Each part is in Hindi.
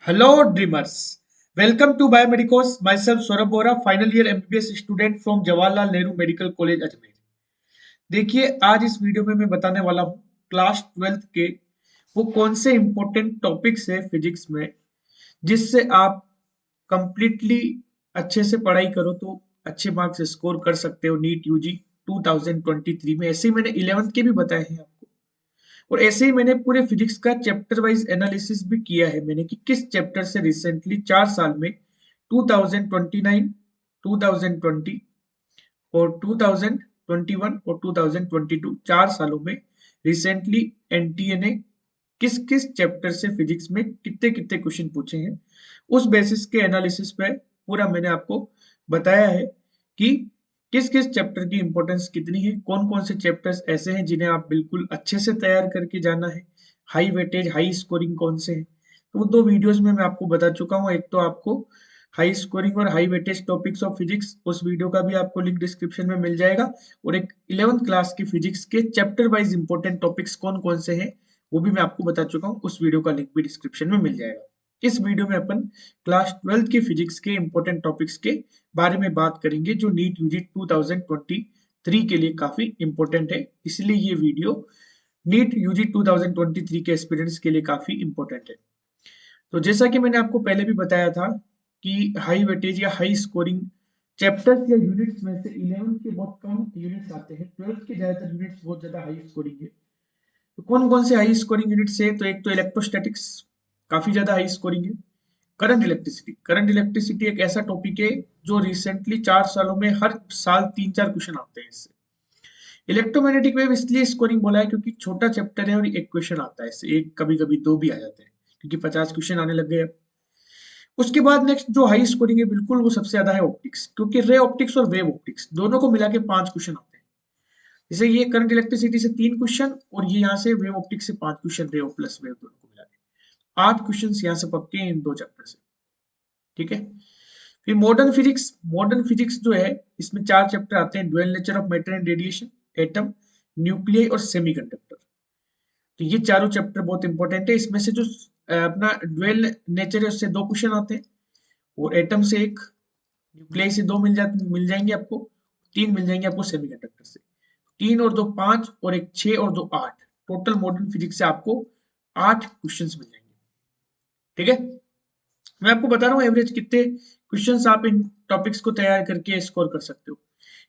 Hello, dreamers. Welcome to Biomedicos. Myself, Saurabh Bora, final year MBBS student from Jawaharlal Nehru Medical College, Ajmer. देखिए, आज इस वीडियो में मैं बताने वाला हूँ क्लास 12th के वो कौन से इंपॉर्टेंट टॉपिक्स है फिजिक्स में जिससे आप कंप्लीटली अच्छे से पढ़ाई करो तो अच्छे मार्क्स स्कोर कर सकते हो नीट यूजी 2023 में। ऐसे ही मैंने 11th के भी बताए हैं आपको, और ऐसे ही मैंने पूरे फिजिक्स का चैप्टर वाइज एनालिसिस भी किया है मैंने कि किस चैप्टर से रिसेंटली 4 साल में 2029, 2020 और 2021 और 2022 4 सालों में रिसेंटली एनटीए ने किस किस चैप्टर से फिजिक्स में कितने कितने क्वेश्चन पूछे हैं। उस बेसिस के एनालिसिस पे पूरा मैंने आपको बताया है कि किस किस चैप्टर की इंपॉर्टेंस कितनी है, कौन कौन से चैप्टर्स ऐसे हैं जिन्हें आप बिल्कुल अच्छे से तैयार करके जाना है, हाई वेटेज हाई स्कोरिंग कौन से हैं। तो वो दो वीडियोस में मैं आपको बता चुका हूँ। एक तो आपको हाई स्कोरिंग और high weightage topics of physics, उस वीडियो का भी आपको लिंक डिस्क्रिप्शन में मिल जाएगा। और एक 11th क्लास की फिजिक्स के चैप्टर वाइज इंपॉर्टेंट टॉपिक्स कौन कौन से हैं वो भी मैं आपको बता चुका हूँ, उस वीडियो का लिंक भी डिस्क्रिप्शन में मिल जाएगा। इस वीडियो में अपन क्लास 12th के फिजिक्स के इंपॉर्टेंट टॉपिक्स के बारे में बात करेंगे जो नीट यूजी 2023 के लिए काफी इंपॉर्टेंट है। इसलिए ये वीडियो नीट यूजी 2023 के एस्पिरेंट्स के लिए काफी इंपॉर्टेंट है। तो जैसा कि मैंने आपको पहले भी बताया था कि हाई वेटेज या हाई स्कोरिंग चैप्टर्स या यूनिट्स में से 11 के बहुत कम यूनिट्स आते हैं, 12 के ज्यादातर यूनिट्स बहुत ज्यादा हाई स्कोरिंग है। तो कौन कौन से हाई स्कोरिंग यूनिट्स है? तो एक तो इलेक्ट्रोस्टैटिक्स, काफी ज्यादा हाई स्कोरिंग है। करंट इलेक्ट्रिसिटी एक ऐसा टॉपिक है जो रिसेंटली 4 सालों में हर साल 3-4 क्वेश्चन आते हैं इससे। इलेक्ट्रोमैग्नेटिक वेव इसलिए स्कोरिंग बोला है क्योंकि छोटा चैप्टर है और एक क्वेश्चन आता है इससे, एक कभी कभी दो भी आ जाते हैं क्योंकि 50 क्वेश्चन आने लग गए अब। उसके बाद नेक्स्ट जो हाई स्कोरिंग है बिल्कुल वो सबसे ज्यादा है ऑप्टिक्स, क्योंकि रे ऑप्टिक्स और वेव ऑप्टिक्स दोनों को मिला के 5 क्वेश्चन आते हैं। जैसे ये करंट इलेक्ट्रिसिटी से 3 क्वेश्चन और ये यहाँ से वेव ऑप्टिक्स से 5 क्वेश्चन, रे प्लस वेव दोनों को मिला के 8 क्वेश्चन यहाँ से पक्के हैं इन दो चैप्टर से। ठीक है। फिर मॉडर्न फिजिक्स जो है इसमें 4 चैप्टर आते हैं, dual nature of matter and radiation, atom, nuclear और सेमीकंडक्टर। तो ये चारों चैप्टर बहुत इंपॉर्टेंट है। इसमें से जो अपना ड्वेल नेचर है उससे 2 क्वेश्चन आते हैं, और एटम से एक, न्यूक्लियर से 2 मिल जाएंगे आपको, 3 मिल जाएंगे आपको सेमीकंडक्टर से। 3 और 2 5 और एक 6 और 2 8, टोटल मॉडर्न फिजिक्स से आपको 8 क्वेश्चन मिल जाएंगे। ठीक है। मैं आपको बता रहा हूँ एवरेज कितने क्वेश्चंस आप इन टॉपिक्स को तैयार करके स्कोर कर सकते हो।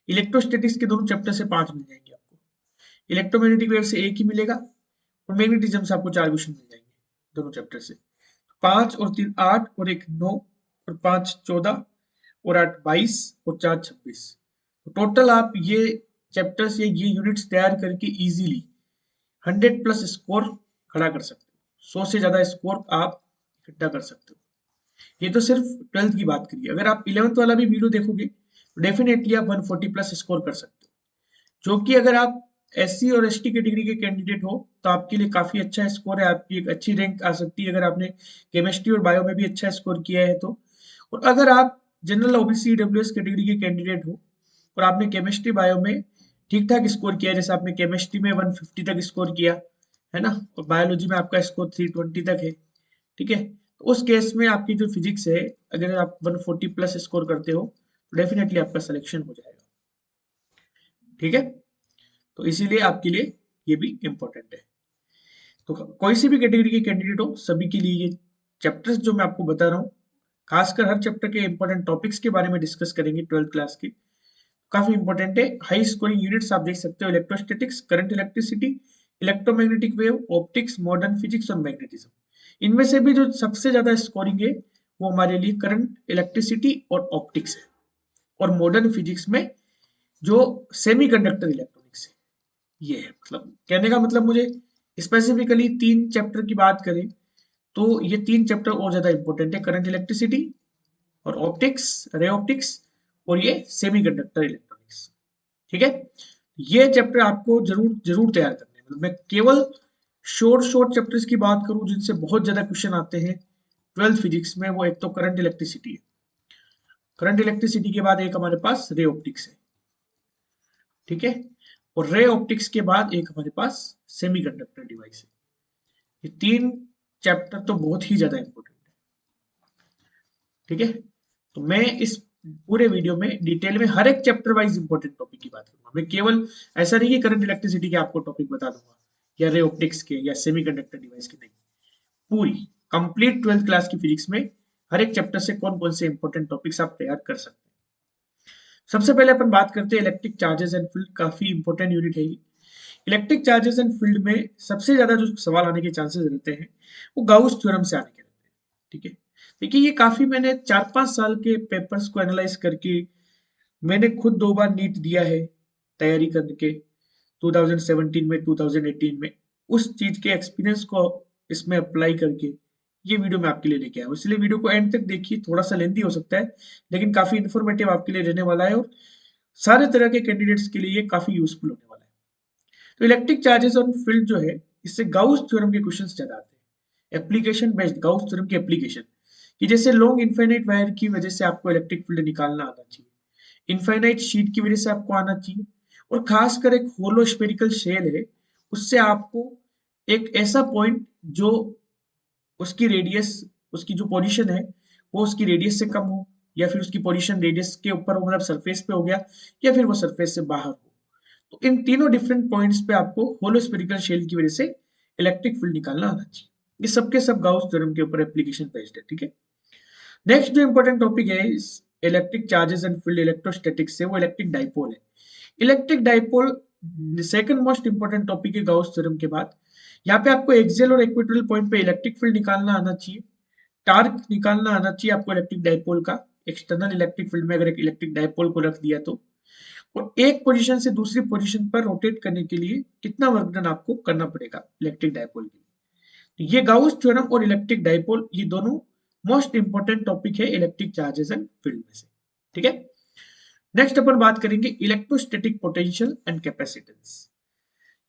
इलेक्ट्रोस्टैटिक्स के दोनों चैप्टर से 5 मिल जाएंगे आपको, इलेक्ट्रोमैग्नेटिक वेव से एक ही मिलेगा, और मैग्नेटिज्म से आपको 4 क्वेश्चन मिल जाएंगे दोनों चैप्टर से। 5 और 3 8 और एक 9 और 5 14 और 8 22 और 4 26। तो टोटल आप ये चैप्टर्स या ये यूनिट्स तैयार करके इजीली 100+ स्कोर खड़ा कर सकते हो, 100 से ज्यादा स्कोर आप इकट्ठा कर सकते हो। ये तो सिर्फ 12th की बात करिए, अगर आप 11th वाला भी वीडियो देखोगे तो डेफिनेटली आप 140+ स्कोर कर सकते हो, जो कि अगर आप SC और ST कैटेगरी के कैंडिडेट हो तो आपके लिए काफी अच्छा स्कोर है, आपकी एक अच्छी रैंक आ सकती है अगर आपने केमिस्ट्री और बायो में भी अच्छा स्कोर किया है तो। और अगर आप जनरल OBC EWS कैटेगरी के कैंडिडेट हो और आपने केमिस्ट्री बायो में ठीक ठाक स्कोर किया है, जैसे आपने केमिस्ट्री में 150 तक स्कोर किया है ना, और बायोलॉजी में आपका स्कोर 320 तक है, ठीक है, तो उस केस में आपकी जो फिजिक्स है अगर आप 140+ स्कोर करते हो तो डेफिनेटली आपका सिलेक्शन हो जाएगा। ठीक है। तो इसीलिए आपके लिए ये भी इम्पोर्टेंट है। तो कोई सी भी कैटेगरी के कैंडिडेट हो सभी के लिए ये चैप्टर्स जो मैं आपको बता रहा हूँ, खासकर हर चैप्टर के इंपॉर्टेंट टॉपिक्स के बारे में डिस्कस करेंगे 12th क्लास के, काफी इंपॉर्टेंट है। हाई स्कोरिंग यूनिट्स आप देख सकते हो, electrostatics, current electricity, electromagnetic wave, optics, modern physics और मैग्नेटिज्म। इनमें से भी जो सबसे ज्यादा स्कोरिंग है वो हमारे लिए करंट इलेक्ट्रिसिटी और ऑप्टिक्स है, और मॉडर्न फिजिक्स में जो सेमीकंडक्टर इलेक्ट्रॉनिक्स है ये है। मतलब कहने का मतलब मुझे स्पेसिफिकली 3 चैप्टर की बात करें तो ये 3 चैप्टर और ज्यादा इंपॉर्टेंट है, करंट इलेक्ट्रिसिटी और ऑप्टिक्स, रे ऑप्टिक्स, और ये सेमीकंडक्टर इलेक्ट्रॉनिक्स। ठीक है। ये चैप्टर आपको जरूर जरूर तैयार करने हैं। मतलब मैं केवल शॉर्ट शॉर्ट चैप्टर्स की बात करूं जिनसे बहुत ज्यादा क्वेश्चन आते हैं 12th फिजिक्स में, वो एक तो करंट इलेक्ट्रिसिटी है, करंट इलेक्ट्रिसिटी के बाद एक हमारे पास रे ऑप्टिक्स है। ठीक है। और रे ऑप्टिक्स के बाद एक हमारे पास सेमीकंडक्टर डिवाइस है। ये 3 चैप्टर तो बहुत ही ज्यादा इंपॉर्टेंट है। ठीक है। तो मैं इस पूरे वीडियो में डिटेल में हर एक चैप्टर वाइज इंपॉर्टेंट टॉपिक की बात करूंगा। मैं केवल ऐसा नहीं कि करंट इलेक्ट्रिसिटी के आपको टॉपिक बता दूंगा या रे ऑप्टिक्स के या सेमीकंडक्टर डिवाइस के, नहीं, पूरी कंप्लीट 12th क्लास की फिजिक्स में हर एक चैप्टर से कौन कौन से इंपॉर्टेंट टॉपिक्स आप तैयार कर सकते हैं। सबसे पहले अपन बात करते हैं इलेक्ट्रिक चार्जेस एंड फील्ड, काफी इंपॉर्टेंट यूनिट है ये। इलेक्ट्रिक चार्जेस एंड फील्ड में सबसे ज्यादा जो सवाल आने के चांसेस रहते हैं वो गाउस थ्योरम से आने के रहते हैं। ठीक है, देखिए ये काफी मैंने 4-5 साल के पेपर्स को एनालाइज करके मैंने खुद 2 बार नीट दिया है तैयारी करके, 2017 में 2018 में, उस चीज के एक्सपीरियंस को इसमें अप्लाई करके ये वीडियो मैं आपके लिए लेके आया हूँ। इसलिए वीडियो को एंड तक देखिए, थोड़ा सा लेंथी हो सकता है लेकिन काफी इंफॉर्मेटिव आपके लिए रहने वाला है और सारे तरह के कैंडिडेट्स के लिए ये काफी यूजफुल होने वाला है। तो इलेक्ट्रिक चार्जेस और फील्ड जो है, इससे गाउस थ्योरम के क्वेश्चंस ज्यादा आते हैं। एप्लीकेशन बेस्ड गाउस थ्योरम की एप्लीकेशन, कि जैसे लॉन्ग इनफाइनाइट वायर की वजह से आपको इलेक्ट्रिक फील्ड निकालना आना चाहिए, इनफाइनाइट शीट की वजह से आपको आना चाहिए, और खासकर एक होलो स्फेरिकल शेल है, उससे आपको एक ऐसा पॉइंट जो उसकी रेडियस, उसकी जो पोजीशन है वो उसकी रेडियस से कम हो, या फिर उसकी पोजीशन रेडियस के ऊपर हो, मतलब सरफेस पे हो गया, या फिर वो सरफेस से बाहर हो। तो इन तीनों डिफरेंट पॉइंट्स पे आपको होलो स्फेरिकल शेल की वजह से इलेक्ट्रिक फील्ड निकालना आना चाहिए। ये सबके सब गाउस थ्योरम के ऊपर एप्लीकेशन बेस्ड है। ठीक है, नेक्स्ट जो इंपॉर्टेंट टॉपिक है इस electric charges and field electrostatics से, वो इलेक्ट्रिक डाइपोल है। Electric dipole second most important topic है गाउस थ्योरम के बाद। यहाँ पे आपको एक्सियल और इक्वेटोरियल पॉइंट पे इलेक्ट्रिक फील्ड निकालना आना चाहिए, टार्क निकालना आना चाहिए आपको इलेक्ट्रिक डाइपोल का। एक्सटर्नल इलेक्ट्रिक फील्ड में अगर एक इलेक्ट्रिक डाइपोल को रख दिया तो, और एक पोजीशन से दूसरी पोजीशन पर रोटेट करने के लिए कितना वर्क डन आपको करना पड़ेगा इलेक्ट्रिक डाइपोल के लिए। तो ये गाउस थ्योरम और इलेक्ट्रिक डाइपोल, ये दोनों मोस्ट इंपॉर्टेंट टॉपिक है इलेक्ट्रिक चार्जेस एंड फील्ड में से। ठीक है, नेक्स्ट अपन बात करेंगे इलेक्ट्रोस्टैटिक पोटेंशियल एंड कैपेसिटेंस।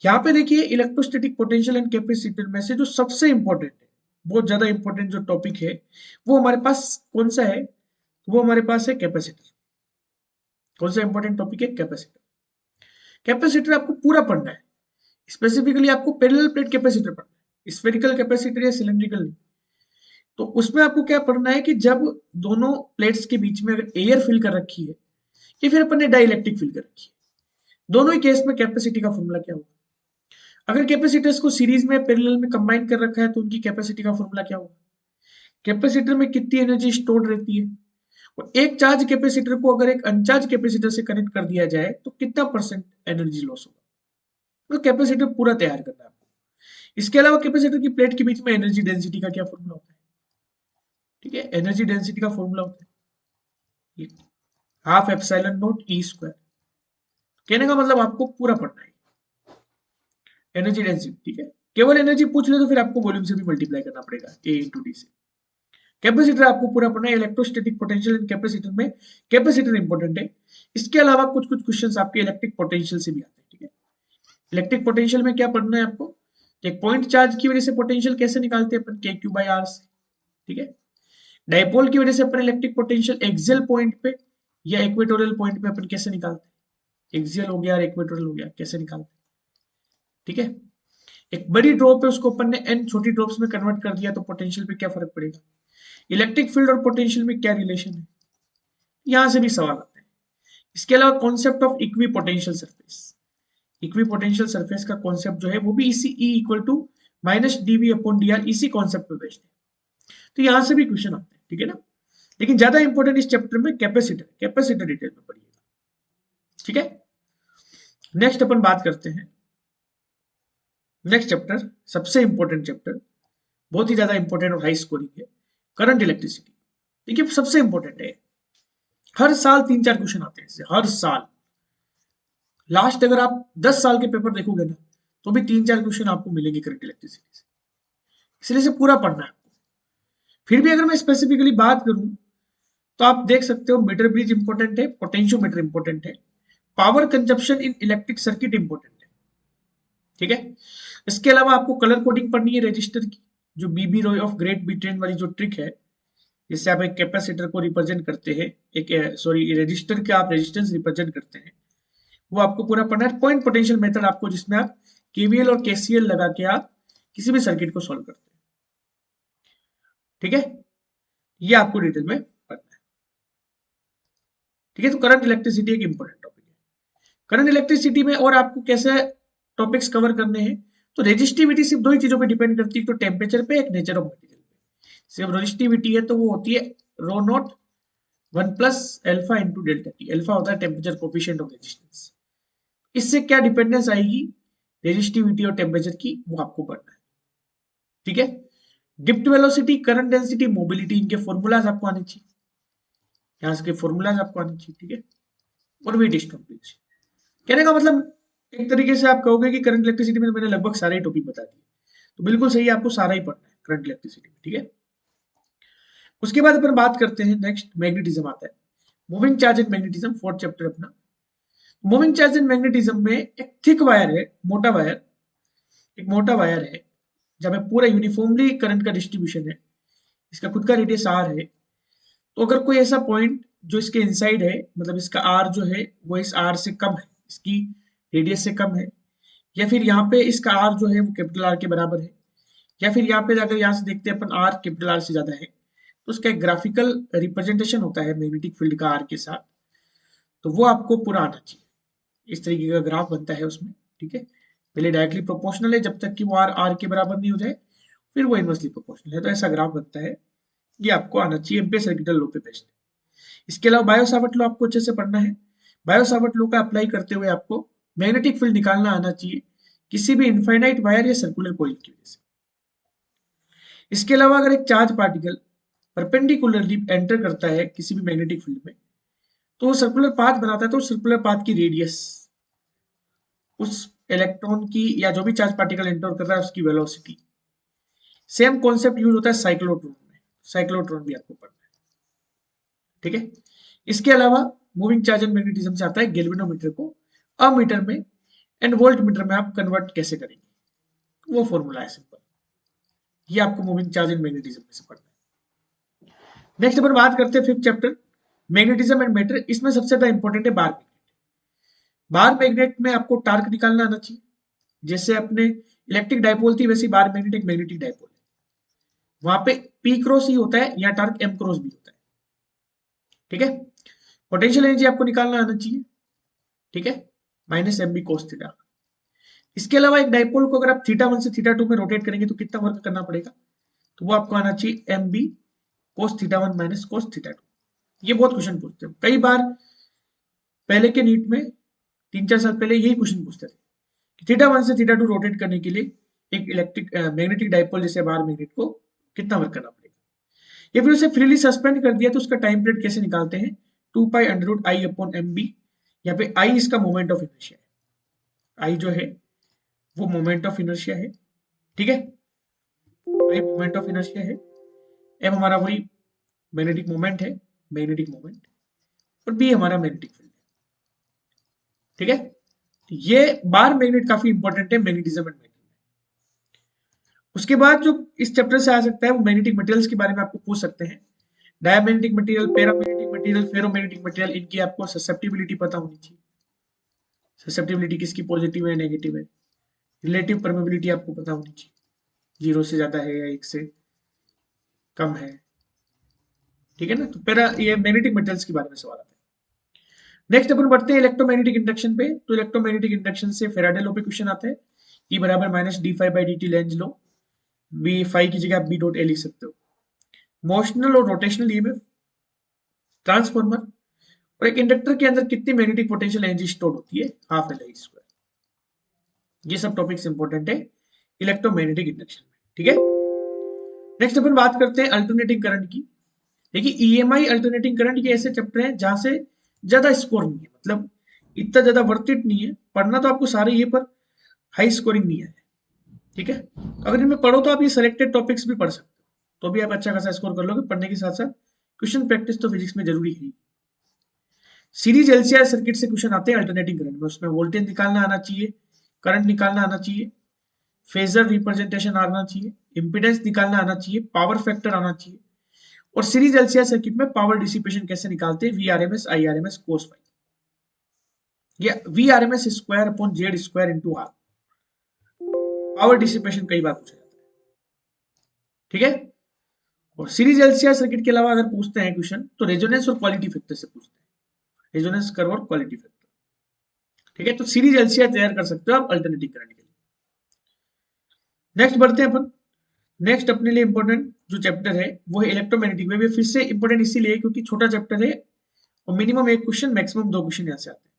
यहाँ पे देखिए इलेक्ट्रोस्टैटिक पोटेंशियल एंड कैपेसिटर में से जो सबसे इंपॉर्टेंट है, बहुत ज्यादा इंपॉर्टेंट जो टॉपिक है, वो हमारे पास कौन सा है, वो हमारे पास है कैपेसिटर। कौन सा इंपॉर्टेंट टॉपिक है, कैपेसिटर। कैपेसिटर आपको पूरा पढ़ना है, स्पेसिफिकली आपको पैरेलल प्लेट कैपेसिटर पढ़ना है, स्फेरिकल कैपेसिटर या सिलेंड्रिकल नहीं। तो उसमें आपको क्या पढ़ना है कि जब दोनों प्लेट्स के बीच में अगर एयर फिल कर रखी है, या फिर अपन ने डाइलेक्ट्रिक फिल कर रखी है, दोनों ही केस में कैपेसिटी का फॉर्मूला क्या होगा। अगर कैपेसिटर्स को सीरीज में पैरेलल में कंबाइन कर रखा है तो उनकी कैपेसिटी का फॉर्मूला क्या होगा। कैपेसिटर में कितनी एनर्जी स्टोर रहती है, और एक चार्ज कैपेसिटर को अगर एक अनचार्ज कैपेसिटर से कनेक्ट कर दिया जाए तो कितना परसेंट एनर्जी लॉस होगा। तो कैपेसिटर पूरा तैयार करना है आपको। इसके अलावा कैपेसिटर की प्लेट के बीच में एनर्जी डेंसिटी का क्या फॉर्मूला होता है। ठीक है, एनर्जी डेंसिटी का फॉर्मूला होता है half epsilon not E square. कहने का मतलब आपको पूरा पढ़ना है एनर्जी डेंसिटी। ठीक है, केवल एनर्जी पूछ ले तो फिर आपको वॉल्यूम से भी मल्टीप्लाई करना पड़ेगा, ए इंटू डी से। कैपेसिटर आपको पूरा पढ़ना है। इलेक्ट्रोस्टैटिक पोटेंशियल एंड कैपेसिटर में कैपेसिटर इंपॉर्टेंट है। इसके अलावा कुछ कुछ क्वेश्चंस आपके इलेक्ट्रिक पोटेंशियल से भी आते हैं। ठीक है, इलेक्ट्रिक पोटेंशियल में क्या पढ़ना है आपको, एक पॉइंट चार्ज की वजह से पोटेंशियल कैसे निकालते हैं अपन, के क्यू बाई आर से। ठीक है, डाइपोल की वजह से अपन इलेक्ट्रिक पोटेंशियल एक्सियल पॉइंट पे या इक्वेटोरियल पॉइंट पे अपन कैसे निकालते हैं, एक्सियल हो गया और इक्वेटोरियल हो गया, कैसे निकालते हैं। ठीक है, एक बड़ी ड्रॉप है उसको अपन ने एन छोटी ड्रॉप्स में कन्वर्ट कर दिया तो पोटेंशियल पे क्या फर्क पड़ेगा। इलेक्ट्रिक फील्ड और पोटेंशियल में क्या रिलेशन है, यहां से भी सवाल आते हैं। इसके अलावा concept of equi potential surface, equi potential surface का कॉन्सेप्ट जो है वो भी इसी E equal to minus D V upon D R, इसी कॉन्सेप्ट पे बेस्ड है। तो यहां से भी क्वेश्चन आते हैं। ठीक है ना, लेकिन ज्यादा इंपॉर्टेंट इस चैप्टर में कैपेसिटर, कैपेसिटर डिटेल में पढ़िएगा। ठीक है, नेक्स्ट अपन बात करते हैं नेक्स्ट चैप्टर, सबसे इंपॉर्टेंट चैप्टर, बहुत ही ज्यादा इंपॉर्टेंट और हाई स्कोरिंग है, करंट इलेक्ट्रिसिटी। देखिए सबसे इंपॉर्टेंट है, हर साल 3-4 क्वेश्चन आते हैं इससे, हर साल। लास्ट अगर आप 10 साल के पेपर देखोगे ना तो भी 3-4 क्वेश्चन आपको मिलेंगे करंट इलेक्ट्रिसिटी से, इसलिए से पूरा पढ़ना है आपको। फिर भी अगर मैं स्पेसिफिकली बात करूं तो आप देख सकते हो मीटर ब्रिज इंपॉर्टेंट है, पोटेंशियोमीटर इंपॉर्टेंट है, पावर कंजप्शन इन इलेक्ट्रिक सर्किट इंपॉर्टेंट है। ठीक है, इसके अलावा आपको कलर कोडिंग पढ़नी है रजिस्टर की, जो बीबी रॉय ऑफ ग्रेट ब्रिटेन वाली जो ट्रिक है, जिससे आप एक कैपेसिटर को रिप्रेजेंट करते हैं, एक सॉरी रजिस्टर का आप रेजिस्टेंस रिप्रेजेंट करते हैं, वो आपको पूरा पढ़ना है। पॉइंट पोटेंशियल मेथड आपको, जिसमें आप केवीएल और केसीएल लगा के आप किसी भी सर्किट को सॉल्व करते हैं। ठीक है, ये आपको डिटेल में पढ़ना ठीक है, तो करंट इलेक्ट्रिसिटी एक इंपॉर्टेंट टॉपिक है। करंट इलेक्ट्रिसिटी में और आपको कैसे टॉपिक्स कवर करने हैं, तो रेजिस्टिविटी सिर्फ दो ही चीजों पे डिपेंड करती है, तो टेम्परेचर पे, एक नेचर ऑफ मटेरियल पे। सिर्फ रेजिस्टिविटी है तो वो होती है रो नॉट 1+α×Δt। अल्फा होता है टेम्परेचर कोफिशिएंट ऑफ रेजिस्टेंस। इससे क्या डिपेंडेंस आएगी रेजिस्टिविटी और टेम्परेचर की, वो आपको पढ़ना है। ठीक है, डिप्ट वेलोसिटी, करंट डेंसिटी, मोबिलिटी, इनके फॉर्मूलाज आपको आने चाहिए, यहाँ के फॉर्मूलाज आपको आने चाहिए। ठीक है, और वेट स्टॉपेज। कहने का मतलब एक तरीके से आप कहोगे कि करंट इलेक्ट्रिसिटी में मैंने लगभग सारे टॉपिक बता दिए, तो बिल्कुल सही है, आपको सारा ही पढ़ना है करंट इलेक्ट्रिसिटी में। ठीक है, उसके बाद अपन बात करते हैं, नेक्स्ट मैग्नेटिज्म आता है, moving charge and magnetism, fourth chapter अपना। मूविंग चार्ज एंड मैग्नेटिज्म में एक थिक वायर है, मोटा वायर, एक मोटा वायर है जहां पे पूरा यूनिफॉर्मली करंट का डिस्ट्रीब्यूशन है, इसका खुद का रेडियस आर है। तो अगर कोई ऐसा पॉइंट जो इसके इनसाइड है, मतलब इसका आर जो है वो इस आर से कम है, इसकी रेडियस से कम है, या फिर यहाँ पे इसका आर जो है वो कैपिटल आर के बराबर है, या फिर यहाँ पे अगर यहाँ से देखते हैं अपन आर कैपिटल आर से ज्यादा है, तो उसका एक ग्राफिकल रिप्रेजेंटेशन होता है मैग्नेटिक फील्ड का आर के साथ, तो वो आपको पूरा आना चाहिए। इस तरीके का ग्राफ बनता है उसमें। ठीक है, पहले डायरेक्टली प्रोपोर्शनल है जब तक कि वो आर आर के बराबर नहीं हो जाए, फिर वो इनवर्सली प्रोपोर्शनल है, तो ऐसा ग्राफ बनता है, ये आपको आना चाहिए, एम्पियर सर्किटल लॉ पे बेस्ड है। इसके अलावा बायो सावर्ट लॉ आपको अच्छे से पढ़ना है। बायो सावर्ट लॉ का अप्लाई करते हुए आपको मैग्नेटिक फील्ड निकालना आना चाहिए किसी भी इनफाइनाइट वायर या सर्कुलर कॉइल की वजह से। इसके अलावा अगर एक चार्ज पार्टिकल परपेंडिकुलरली एंटर करता है किसी भी मैग्नेटिक फील्ड में, तो सर्कुलर पाथ बनाता है, तो सर्कुलर पाथ की रेडियस उस इलेक्ट्रॉन की या जो भी चार्ज पार्टिकल एंटर कर रहा है उसकी वेलोसिटी। सेम कॉन्सेप्ट यूज होता है साइक्लोट्रॉन में, साइक्लोट्रॉन भी आपको पढ़ना है। ठीक है, इसके अलावा मूविंग चार्ज एंड मैग्नेटिज्म से आता है गैल्वेनोमीटर को अमीटर में एंड वोल्ट मीटर में आप कन्वर्ट कैसे करेंगे, वो फॉर्मूला है सिंपल, ये आपको मूविंग चार्ज एंड मैग्नेटिज्म में से पढ़ना है। नेक्स्ट अपन बात करते हैं fifth chapter, magnetism and matter. इसमें सबसे ज्यादा इंपॉर्टेंट है बार मैग्नेट। बार मैग्नेट में आपको टार्क निकालना आना चाहिए, जैसे अपने इलेक्ट्रिक डायपोल थी वैसे बार मैग्नेट एक मैग्नेटिक डायपोल है, वहां पे पी क्रॉस ही होता है, यहाँ टार्क एम क्रॉस भी होता है। ठीक है, पोटेंशियल एनर्जी आपको निकालना आना चाहिए। ठीक है, -mb cos थीटा। इसके अलावा एक डायपोल को अगर आप θ1 से θ2 में रोटेट करेंगे तो कितना वर्क करना पड़ेगा, तो वो आपको आना चाहिए mb cos θ1 - cos θ2। ये बहुत क्वेश्चन पूछते हैं कई बार, पहले के नीट में 3-4 साल पहले यही क्वेश्चन पूछते थे कि θ1 से θ2 रोटेट करने के लिए एक इलेक्ट्रिक मैग्नेटिक डायपोल जैसे बार मैग्नेट को कितना वर्क करना पड़ेगा। या फिर उसे फ्रीली सस्पेंड कर दिया तो उसका टाइम पीरियड कैसे निकालते हैं, 2π√I/mb। यहाँ पे I इसका मोमेंट ऑफ इनर्शिया है, I जो है वो मोमेंट ऑफ इनर्शिया है। ठीक है, I मोमेंट ऑफ इनर्शिया है, M हमारा वही मैग्नेटिक मोमेंट है, मैग्नेटिक मोमेंट, और B हमारा मैग्नेटिक फील्ड है। ठीक है, तो ये बार मैग्नेट काफी इंपॉर्टेंट है मैग्नेटिज्म एंड मैटर में। उसके बाद जो इस चैप्टर से आ सकता है वो मैग्नेटिक मटेरियल्स के बारे में आपको पूछ सकते हैं, diamagnetic material, paramagnetic material, ferromagnetic material, इनकी आपको ससेप्टिबिलिटी पता होनी चाहिए। ससेप्टिबिलिटी किसकी पॉजिटिव है नेगेटिव है, रिलेटिव परमेबिलिटी आपको पता होनी चाहिए, 0 से ज्यादा है या 1 से कम है। ठीक है ना, तो ये मैग्नेटिक मटेरियल्स के बारे में सवाल आता है। नेक्स्ट अपन बढ़ते हैं इलेक्ट्रोमैग्नेटिक इंडक्शन पे, तो इलेक्ट्रोमैग्नेटिक इंडक्शन से फेराडे लॉ पे क्वेश्चन आता है, E बराबर -d∅dt Lenz law, B phi की जगह आप बी डॉट ए लिख सकते हो। मोशनल और रोटेशनल ईएमएफ, ट्रांसफॉर्मर, और एक इंडक्टर के अंदर कितनी मैग्नेटिक पोटेंशियल एनर्जी स्टोर होती है, हाफ एल आई स्क्वायर। ये सब टॉपिक्स इंपॉर्टेंट है इलेक्ट्रोमैग्नेटिक इंडक्शन में। ठीक है, नेक्स्ट अपन बात करते हैं अल्टरनेटिंग करंट की। देखिए ईएमआई अल्टरनेटिंग करंट ये ऐसे चैप्टर है जहां से ज्यादा स्कोर नहीं है, मतलब इतना ज्यादा वर्थ इट नहीं है, पढ़ना तो आपको सारे ये पर हाई स्कोरिंग नहीं है। ठीक है, अगर इनमें पढ़ो तो आप ये सिलेक्टेड टॉपिक्स भी पढ़ सकते हो, तो भी आप अच्छा खासा स्कोर कर लोगे। पढ़ने के साथ साथ क्वेश्चन प्रैक्टिस तो फिजिक्स में जरूरी है। सीरीज एलसीआर सर्किट से क्वेश्चन आते हैं अल्टरनेटिंग करंट में, उसमें वोल्टेज निकालना आना चाहिए, करंट निकालना आना चाहिए, फेजर रिप्रेजेंटेशन आना चाहिए, इंपीडेंस निकालना आना चाहिए, पावर फैक्टर आना चाहिए, और सीरीज एलसीआर सर्किट में पावर डिसिपेशन कैसे निकालते हैं, वीआरएमएस आईआरएमएस कोस फाई, या VRMS square upon Z square into R. Power dissipation कई बार पूछा जाता है। ठीक है, और सीरीज एलसीआर सर्किट के अलावा अगर पूछते हैं क्वेश्चन तो रेजोनेंस और क्वालिटी फैक्टर से पूछते हैं। रेजोनेंस कर्व और क्वालिटी फैक्टर, ठीक है। तो सीरीज एलसीआर तैयार कर सकते हो आप अल्टरनेटिंग करंट के लिए। नेक्स्ट बढ़ते हैं अपन। नेक्स्ट अपने लिए इंपॉर्टेंट जो चैप्टर है वो है इलेक्ट्रोमैग्नेटिक वेव। ये फिर से इंपॉर्टेंट इसीलिए क्योंकि छोटा चैप्टर है और मिनिमम एक क्वेश्चन मैक्सिमम दो क्वेश्चन यहाँ से आते हैं।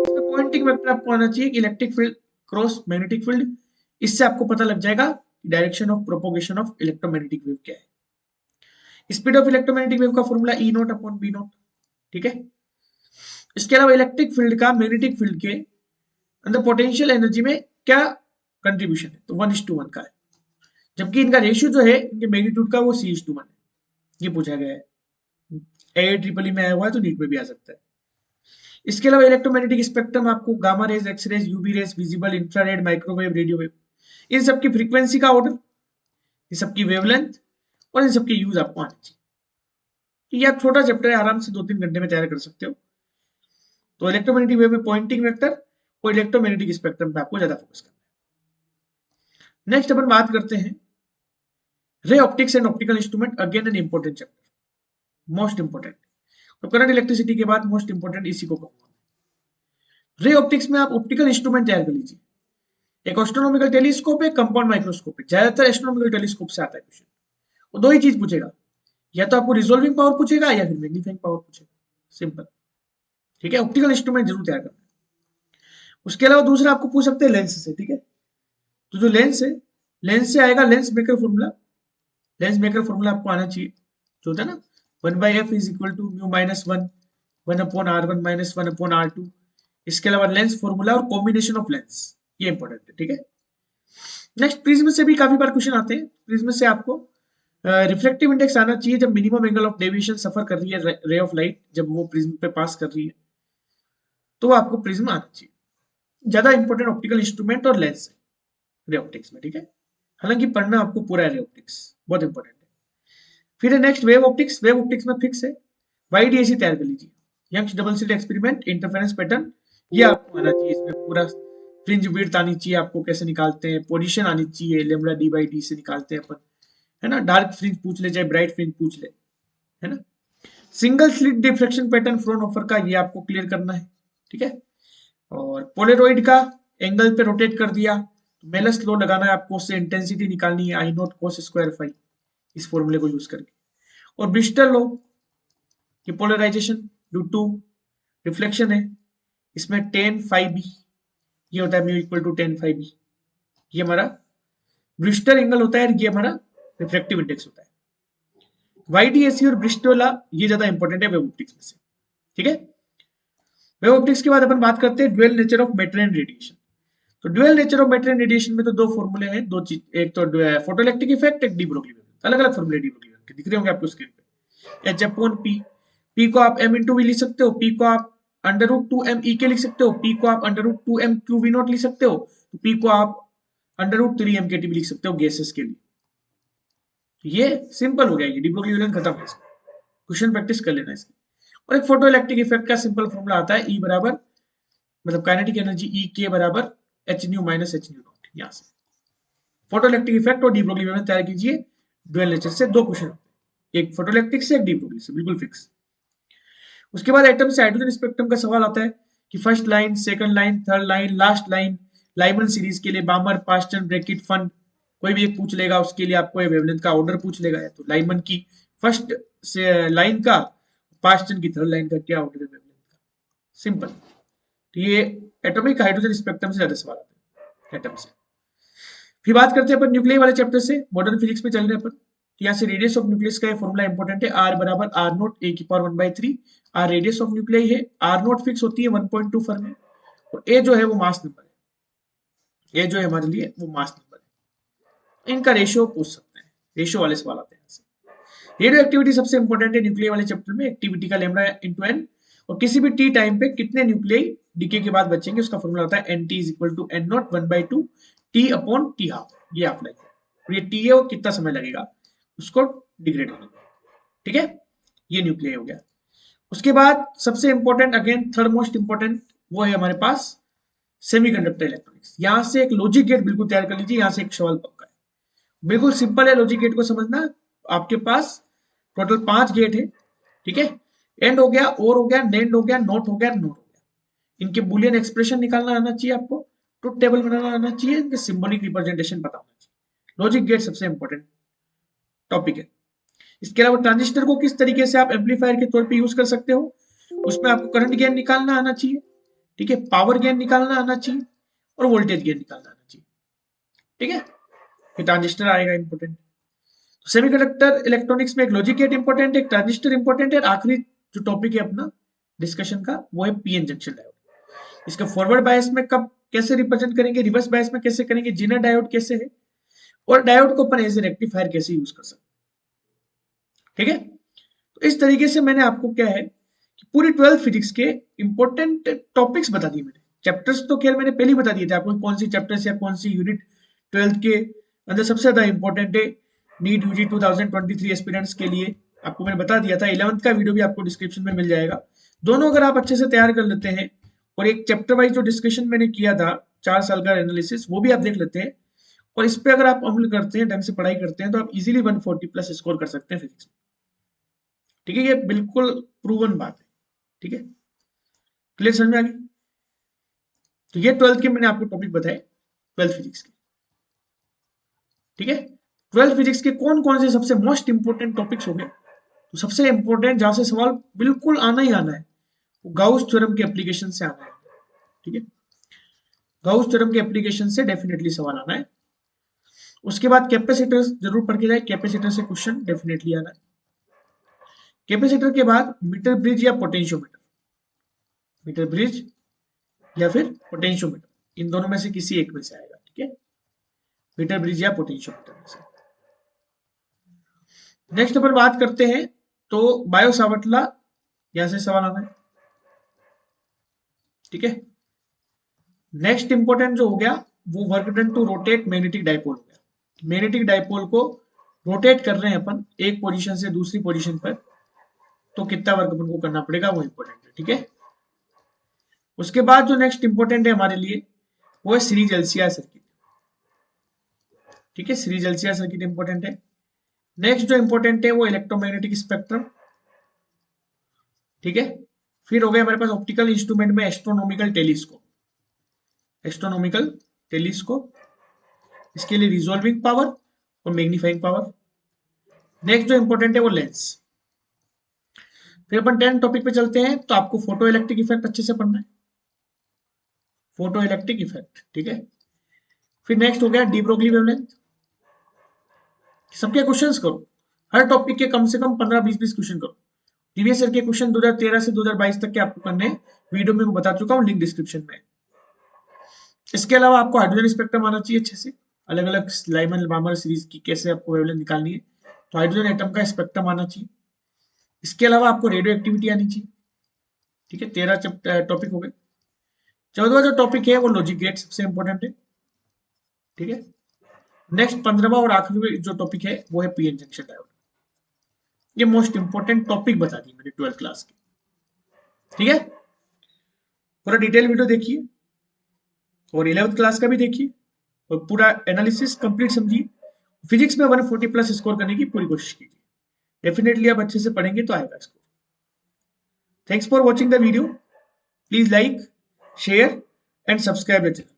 इसमें पॉइंटिंग वेक्टर आपको आना चाहिए कि electric field cross magnetic field, इससे आपको पता लग जाएगा direction of propagation of electromagnetic wave क्या है। स्पीड ऑफ इलेक्ट्रोमैग्नेटिक वेव का formula E naught upon B naught, ठीक है। इसके अलावा इलेक्ट्रिक फील्ड का मैग्नेटिक फील्ड के अंदर पोटेंशियल एनर्जी में क्या कंट्रीब्यूशन है, तो 1:1 का है, जबकि इनका रेशियो जो है इनके मैग्नीट्यूड का वो C:1 है। ये पूछा गया है, AAEE में आया हुआ है तो नीट में भी आ सकता है। इसके अलावा इलेक्ट्रोमैग्नेटिक स्पेक्ट्रम आपको gamma rays, X rays, UV rays, visible, infrared, microwave, radio wave, इन सबकी फ्रीक्वेंसी का ऑर्डर, इन सबकी वेवलेंथ और इन सबके यूज आपको आने चाहिए। ये आप छोटा चैप्टर है, आराम से 2-3 घंटे में तैयार कर सकते हो। तो इलेक्ट्रोमैग्नेटिक वेव में पॉइंटिंग वेक्टर और इलेक्ट्रोमैग्नेटिक स्पेक्ट्रम पे आपको ज्यादा फोकस करना है। नेक्स्ट अपन बात करते हैं ray optics and optical instrument, again an important chapter, most important. तो करंट इलेक्ट्रिसिटी के बाद मोस्ट इंपॉर्टेंट इसी को कहूंगा। रे ऑप्टिक्स में आप ऑप्टिकल इंस्ट्रूमेंट तैयार कर लीजिए। एक एस्ट्रोनॉमिकल टेलीस्कोप है, कंपाउंड माइक्रोस्कोप है। ज्यादातर एस्ट्रोनॉमिकल टेलीस्कोप से आता है क्वेश्चन। वो दो ही चीज पूछेगा, या तो आपको रिजोल्विंग पावर पूछेगा या फिर मैग्नीफाइंग पावर पूछेगा, सिंपल, ठीक है। ऑप्टिकल इंस्ट्रूमेंट जरूर तैयार करना है। उसके अलावा दूसरा आपको पूछ सकते हैं लेंस से, ठीक है। तो जो लेंस है, लेंस से आएगा lens maker formula. Lens maker formula आपको आना चाहिए, जो होता है ना 1/f is equal to mu minus 1 1/r1 minus 1/r2। इसके अलावा लेंस फॉर्मूला और कॉम्बिनेशन ऑफ लेंस, ये इंपॉर्टेंट है, ठीक है। नेक्स्ट प्रिज्म से भी काफी बार क्वेश्चन आते हैं। प्रिज्म से आपको रिफ्लेक्टिव इंडेक्स आना चाहिए जब मिनिमम एंगल ऑफ डेविएशन सफर कर रही है रे ऑफ लाइट, जब वो प्रिज्म पे पास कर रही है तो आपको प्रिज्म आना चाहिए। ज्यादा इंपॉर्टेंट ऑप्टिकल इंस्ट्रूमेंट और लेंस है रे ऑप्टिक्स में, ठीक है। हालांकि पढ़ना आपको पूरा है रे ऑप्टिक्स, बहुत इंपॉर्टेंट है। फिर है next wave optics. Wave optics में फिक्स है YDAC तैयार कर लीजिए, Young's double slit experiment, interference pattern, ये आपको आना चाहिए। इसमें पूरा फ्रिंज विड्थ आनी चाहिए आपको, कैसे निकालते हैं, पोजीशन आनी चाहिए, लैम्बडा d/d से निकालते हैं अपन, है ना। डार्क फ्रिंज पूछ ले चाहे ब्राइट फ्रिंज पूछ ले, है ना। सिंगल स्लिट डिफ्रेक्शन पैटर्न फ्रोनहोफर का, ये आपको क्लियर करना है, ठीक है। और पोलेरॉइड का एंगल पे रोटेट कर दिया, मेलस लॉ लगाना है आपको, उससे इंटेंसिटी निकालनी है I0 cos स्क्वायर फाई, इस फॉर्मूले को यूज करके। और ब्रिस्टल लॉ कि पोलराइजेशन ड्यू टू रिफ्लेक्शन है, इसमें tan phi b, ये होता है mu equal to tan phi b, ये हमारा ब्रिस्टल एंगल होता है, ये हमारा रिफ्रैक्टिव इंडेक्स होता है। YDAC और ब्रिस्टल ये ज्यादा इंपॉर्टेंट है वेव ऑप्टिक्स में से, ठीक है। वेव ऑप्टिक्स के बाद अपन बात करते हैं dual nature of matter and radiation. तो dual nature of matter and radiation में तो दो फॉर्मूले हैं, दो चीज, एक तो फोटोइलेक्ट्रिक इफेक्ट, एक डी ब्रोगली वेव। अलग अलग फॉर्मूले डी ब्रोगली वेव के दिख रहे होंगे आपको स्क्रीन पे। H/P, P को आप m इंटू वी लिख सकते हो, P को आप √2m के लिख सकते हो, P को आप √2m/QV0 लिख सकते हो, तो P को आप √3m भी लिख सकते हो गैसेस के लिए। ये सिंपल हो गया, ये डी ब्रोगली वेव खत्म है। क्वेश्चन प्रैक्टिस कर लेना इसकी। और एक फोटो इलेक्ट्रिक इफेक्ट का सिंपल फॉर्मूला आता है, E बराबर मतलब काइनेटिक एनर्जी E के बराबर h new minus h new not. यहाँ से फोटो इलेक्ट्रिक इफेक्ट और डी ब्रोगली वेव तैयार कीजिए। ड्यूअल नेचर से दो क्वेश्चन, एक फोटो इलेक्ट्रिक से, एक डी ब्रोगली से, बिल्कुल फिक्स। उसके बाद एटम से हाइड्रोजन स्पेक्ट्रम का सवाल आता है कि first line, second line, third line, last line, Lyman series के लिए बामर, पास्टन, ब्रैकेट, फंड, कोई भी एक पूछ लेगा, उसके लिए आपको वेवलेंथ का ऑर्डर पूछ लेगा। या तो लाइमन की फर्स्ट से लाइन का, पास्टन की थर्ड लाइन का क्या ऑर्डर है वेवलेंथ का, सिंपल। तो ये एटॉमिक हाइड्रोजन स्पेक्ट्रम से ज्यादा सवाल आते हैं एटम से। फिर बात करते हैं अपन न्यूक्लियर वाले चैप्टर से, मॉडर्न फिजिक्स में चल रहे हैं अपन। यहाँ से रेडियस ऑफ न्यूक्लियस का फॉर्मूला इंपॉर्टेंट है, R बराबर R0 A⁴ R radius of nucleus है, R0 फिक्स होती है 1.2 फर्मी, और A जो है वो मास नंबर है, A जो है हमारे लिए वो मास नंबर है। इनका रेशियो पूछ सकते हैं, रेशियो वाले सवाल आते हैं। रेडियो एक्टिविटी सबसे इंपॉर्टेंट है न्यूक्लियर वाले चैप्टर में, एक्टिविटी का लैम्डा इंटू एन, और किसी भी टी टाइम पे कितने न्यूक्लियाई डीके के बाद बचेंगे उसका फॉर्मूला होता है NT is equal to N0 1/2 T/T½ ये हाफ लाइफ है, और ये T है वो कितना समय लगेगा उसको डिग्रेड होने में, ठीक है। ये न्यूक्लियर हो गया। उसके बाद सबसे important, again third most important, वो है हमारे पास सेमीकंडक्टर इलेक्ट्रॉनिक्स। यहां से एक लॉजिक गेट बिल्कुल तैयार कर लीजिए, यहां से एक सवाल पक्का है, बिल्कुल सिंपल है लॉजिक गेट को समझना। आपके पास टोटल 5 गेट है, ठीक है। एंड हो गया, और हो गया, नेंड हो गया, नॉट हो गया, नोट हो गया। इनके बुलियन एक्सप्रेशन निकालना आना चाहिए आपको, ट्रुथ टेबल बनाना आना चाहिए, इनके सिंबॉलिक रिप्रेजेंटेशन पता होना चाहिए। लॉजिक गेट सबसे इंपॉर्टेंट टॉपिक है। इसके अलावा ट्रांजिस्टर को किस तरीके से आप एम्पलीफायर के तौर पे यूज कर सकते हो, उसमें आपको करंट गेन निकालना आना चाहिए, ठीक है, पावर गेन निकालना आना चाहिए, और वोल्टेज गेन निकालना आना चाहिए, ठीक है। ये ट्रांजिस्टर आएगा इंपॉर्टेंट। तो सेमीकंडक्टर इलेक्ट्रॉनिक्स में एक लॉजिक गेट इंपॉर्टेंट है, एक ट्रांजिस्टर इंपॉर्टेंट है, और आखिरी जो टॉपिक है अपना डिस्कशन का वो है पीएन जंक्शन डायोड। इसका फॉरवर्ड बायस में कब कैसे रिप्रेजेंट करेंगे, रिवर्स बायस में कैसे करेंगे, जीनर डायोड कैसे है, और डायोड को अपन एज ए रेक्टिफायर कैसे यूज कर सकते हैं, ठीक है। तो इस तरीके से मैंने आपको क्या है कि पूरी 12th फिजिक्स के इंपॉर्टेंट टॉपिक्स बता दिए मैंने। चैप्टर्स तो खैर मैंने पहले ही बता दिए थे आपको कौन सी चैप्टर्स या कौन सी यूनिट 12th के अंदर सबसे ज्यादा इंपॉर्टेंट है नीट यूजी 2023 एस्पिरेंट्स के लिए, आपको मैंने बता दिया था। 11th का वीडियो भी आपको डिस्क्रिप्शन में मिल जाएगा। दोनों अगर आप अच्छे से तैयार कर लेते हैं, और एक चैप्टर वाइज जो डिस्कशन मैंने किया था 4 साल का एनालिसिस, वो भी आप देख लेते हैं, और इस पे अगर आप अमल करते हैं, ढंग से पढ़ाई करते हैं, तो आप इजीली 140 प्लस स्कोर कर सकते हैं फिजिक्स में, ठीक है। ये बिल्कुल प्रूवन बात है, ठीक है। क्लियर, समझ में आ गई। तो ये 12th के मैंने आपको टॉपिक बताए 12th फिजिक्स के, ठीक है। 12th फिजिक्स के कौन कौन से सबसे मोस्ट इंपोर्टेंट टॉपिक्स हो गए, तो सबसे इंपोर्टेंट जहां से सवाल बिल्कुल आना ही आना है वो गाउस थ्योरम के एप्लीकेशन से आना है, ठीक है। गाउस थ्योरम के एप्लीकेशन से डेफिनेटली सवाल आना है। उसके बाद कैपेसिटर जरूर पढ़ के जाए, कैपेसिटर से क्वेश्चन डेफिनेटली आना है। कैपेसिटर के बाद मीटर ब्रिज या पोटेंशियोमीटर, मीटर ब्रिज या फिर पोटेंशियोमीटर, इन दोनों में से किसी एक में से आएगा, ठीक है। मीटर ब्रिज या पोटेंशियोमीटर में से। नेक्स्ट अपन बात करते हैं तो बायो सावर्ट लॉ, यहां से सवाल आना है, ठीक है। नेक्स्ट इंपॉर्टेंट जो हो गया वो work done to rotate magnetic dipole हो गया। मैग्नेटिक डाइपोल को रोटेट कर रहे हैं अपन एक पोजीशन से दूसरी पोजीशन पर, तो कितना वर्क अपन को करना पड़ेगा वो इंपॉर्टेंट है, ठीक है। उसके बाद जो नेक्स्ट इंपॉर्टेंट है हमारे लिए वो है सीरीज एलसीआर सर्किट, ठीक है। सीरीज एलसीआर सर्किट इंपॉर्टेंट है। नेक्स्ट जो इंपॉर्टेंट है वो इलेक्ट्रोमैग्नेटिक स्पेक्ट्रम, ठीक है। फिर हो गया हमारे पास ऑप्टिकल इंस्ट्रूमेंट में एस्ट्रोनॉमिकल टेलीस्कोप, एस्ट्रोनॉमिकल टेलीस्कोप, इसके लिए रिजॉल्विंग पावर और मैग्नीफाइंग पावर। नेक्स्ट जो इंपॉर्टेंट है वो लेंस। फिर अपन 10 टॉपिक पे चलते हैं, तो आपको फोटो इलेक्ट्रिक इफेक्ट अच्छे से पढ़ना है, फोटो इलेक्ट्रिक इफेक्ट, ठीक है। फिर नेक्स्ट हो गया डी ब्रोगली वेवलेंथ। सबके क्वेश्चंस करो, हर टॉपिक के कम से कम 15-20 क्वेश्चन करो। प्रीवियस ईयर के क्वेश्चन 2013 से 2022 तक के आपको करने वीडियो में मैं बता चुका हूँ, लिंक डिस्क्रिप्शन में। इसके अलावा आपको हाइड्रोजन स्पेक्ट्रम आना चाहिए अच्छे से, अलग अलग लाइमन बामर सीरीज की कैसे आपको वेवलेंथ निकालनी है, तो हाइड्रोजन एटम का स्पेक्ट्रम आना चाहिए। इसके अलावा आपको रेडियो एक्टिविटी आनी चाहिए, ठीक है। 13 टॉपिक हो गए। 14वां जो टॉपिक है वो लॉजिक गेट सबसे इंपॉर्टेंट है, ठीक है। नेक्स्ट 15वां और आखिरी जो टॉपिक है वो है पीएन जंक्शन डायोड। ये मोस्ट इंपॉर्टेंट टॉपिक बता दी मैंने 12th क्लास की, ठीक है। पूरा डिटेल वीडियो देखिए और 11th क्लास का भी देखिए और पूरा एनालिसिस कंप्लीट समझिए। फिजिक्स में 140 प्लस स्कोर करने की पूरी कोशिश कीजिए, डेफिनेटली आप अच्छे से पढ़ेंगे तो आएगा score. Thanks for watching the video, please like, share and subscribe the channel.